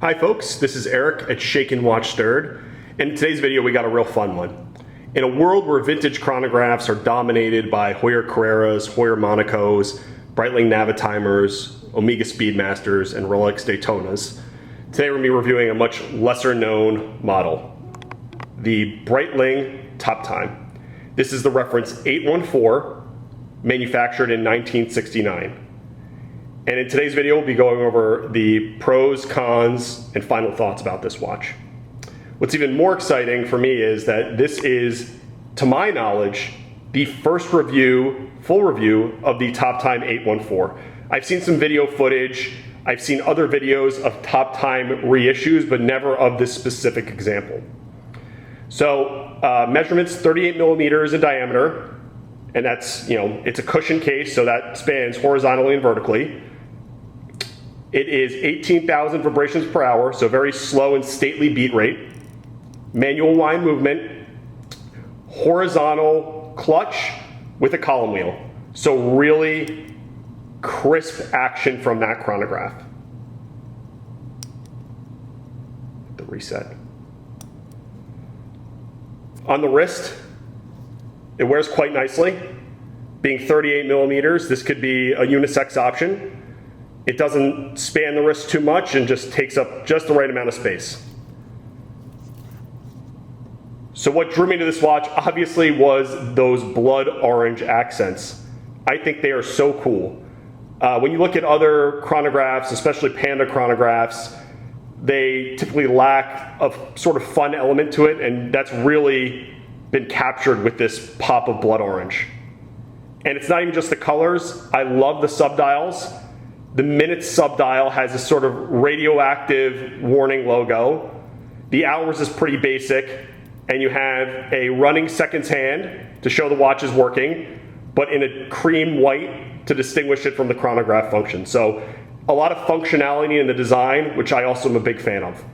Hi folks, this is Eric at Shake and Watch Stirred, and in today's video we got a real fun one. In a world where vintage chronographs are dominated by Heuer Carreras, Heuer Monacos, Breitling Navatimers, Omega Speedmasters, and Rolex Daytonas, today we're going to be reviewing a much lesser known model, the Breitling Top Time. This is the reference 814, manufactured in 1969. And in today's video, we'll be going over the pros, cons, and final thoughts about this watch. What's even more exciting for me is that this is, to my knowledge, the first full review of the Top Time 814. I've seen some video footage, I've seen other videos of Top Time reissues, but never of this specific example. So measurements 38 millimeters in diameter, and that's, it's a cushion case, so that spans horizontally and vertically. It is 18,000 vibrations per hour, so very slow and stately beat rate. Manual line movement, horizontal clutch with a column wheel. So really crisp action from that chronograph. The reset. On the wrist, it wears quite nicely. Being 38 millimeters, this could be a unisex option. It doesn't span the wrist too much and just takes up just the right amount of space. So what drew me to this watch obviously was those blood orange accents. I think they are so cool. When you look at other chronographs, especially Panda chronographs, they typically lack a sort of fun element to it, and that's really been captured with this pop of blood orange. And it's not even just the colors. I love the subdials. The minutes subdial has this sort of radioactive warning logo. The hours is pretty basic, and you have a running seconds hand to show the watch is working, but in a cream white to distinguish it from the chronograph function. So a lot of functionality in the design, which I also am a big fan of.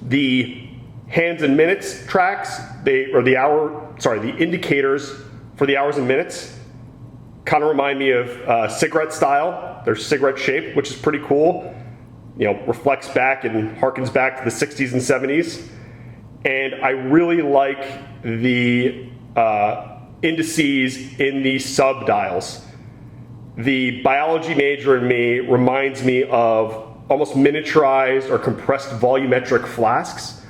The hands and minutes tracks, the indicators for the hours and minutes kind of remind me of cigarette style. They're cigarette shaped, which is pretty cool. Reflects back and harkens back to the 60s and 70s. And I really like the indices in the sub dials. The biology major in me reminds me of almost miniaturized or compressed volumetric flasks.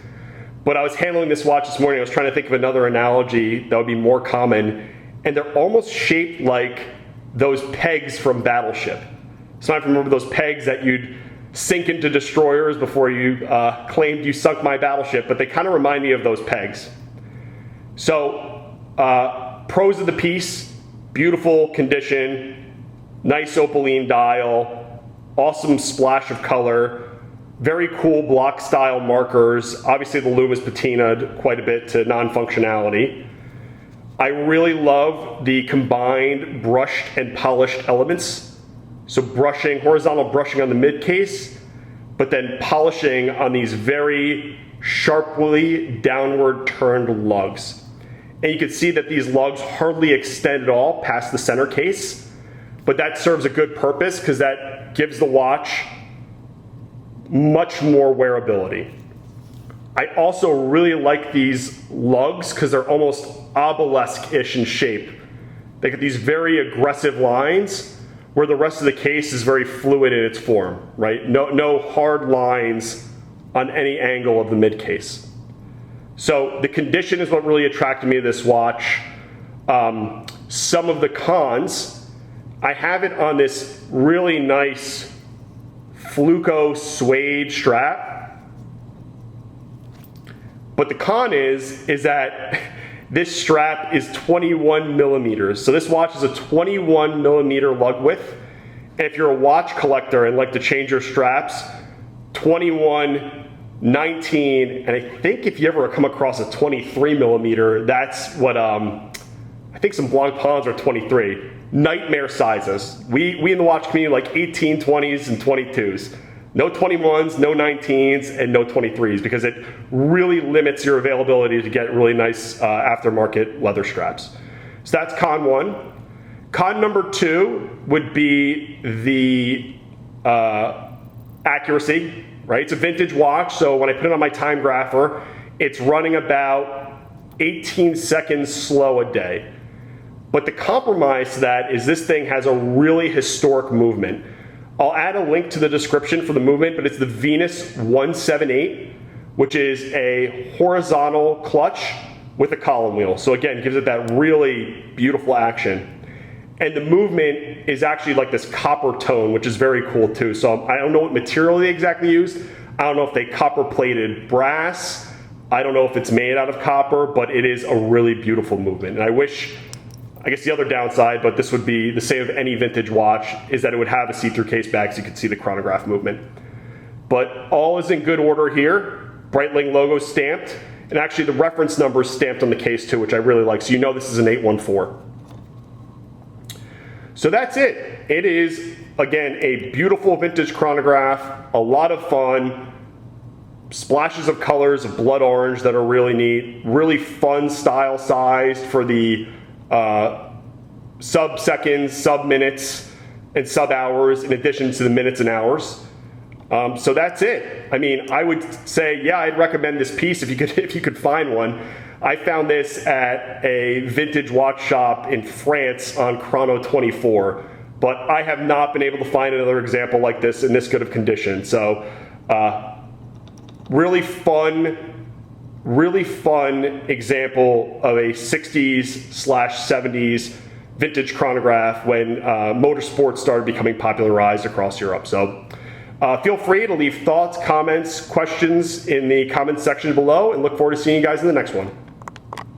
But I was handling this watch this morning, I was trying to think of another analogy that would be more common, and they're almost shaped like those pegs from Battleship. So I remember those pegs that you'd sink into destroyers before you claimed you sunk my battleship, but they kind of remind me of those pegs. So pros of the piece: beautiful condition, nice opaline dial, awesome splash of color, very cool block style markers. Obviously the lume is patinaed quite a bit to non-functionality. I really love the combined brushed and polished elements. So horizontal brushing on the mid case, but then polishing on these very sharply downward turned lugs. And you can see that these lugs hardly extend at all past the center case, but that serves a good purpose because that gives the watch much more wearability. I also really like these lugs because they're almost obelisk-ish in shape. They get these very aggressive lines where the rest of the case is very fluid in its form, right? No hard lines on any angle of the mid case. So the condition is what really attracted me to this watch. Some of the cons, I have it on this really nice Fluco suede strap. But the con is that this strap is 21 millimeters. So this watch is a 21 millimeter lug width. And if you're a watch collector and like to change your straps, 21, 19, and I think if you ever come across a 23 millimeter, that's what, I think some Blancpains are 23. Nightmare sizes. We in the watch community like 18, 20s, and 22s. No 21s, no 19s, and no 23s because it really limits your availability to get really nice aftermarket leather straps. So that's con one. Con number two would be the accuracy, right? It's a vintage watch, so when I put it on my time grapher, it's running about 18 seconds slow a day. But the compromise to that is this thing has a really historic movement. I'll add a link to the description for the movement, but it's the Venus 178, which is a horizontal clutch with a column wheel. So again, gives it that really beautiful action. And the movement is actually like this copper tone, which is very cool too. So I don't know what material they exactly used. I don't know if they copper plated brass. I don't know if it's made out of copper, but it is a really beautiful movement. And I guess the other downside, but this would be the same of any vintage watch, is that it would have a see-through case back so you could see the chronograph movement. But all is in good order here. Breitling logo stamped, and actually the reference number is stamped on the case too, which I really like, so you know this is an 814. So that's it. It is, again, a beautiful vintage chronograph, a lot of fun, splashes of colors of blood orange that are really neat, really fun style sized for the sub-seconds, sub-minutes, and sub-hours in addition to the minutes and hours. So that's it. I mean, I would say, yeah, I'd recommend this piece if you could find one. I found this at a vintage watch shop in France on Chrono 24, but I have not been able to find another example like this in this good of condition. So really fun example of a 60s/70s vintage chronograph when motorsports started becoming popularized across Europe. So feel free to leave thoughts, comments, questions in the comments section below, and look forward to seeing you guys in the next one.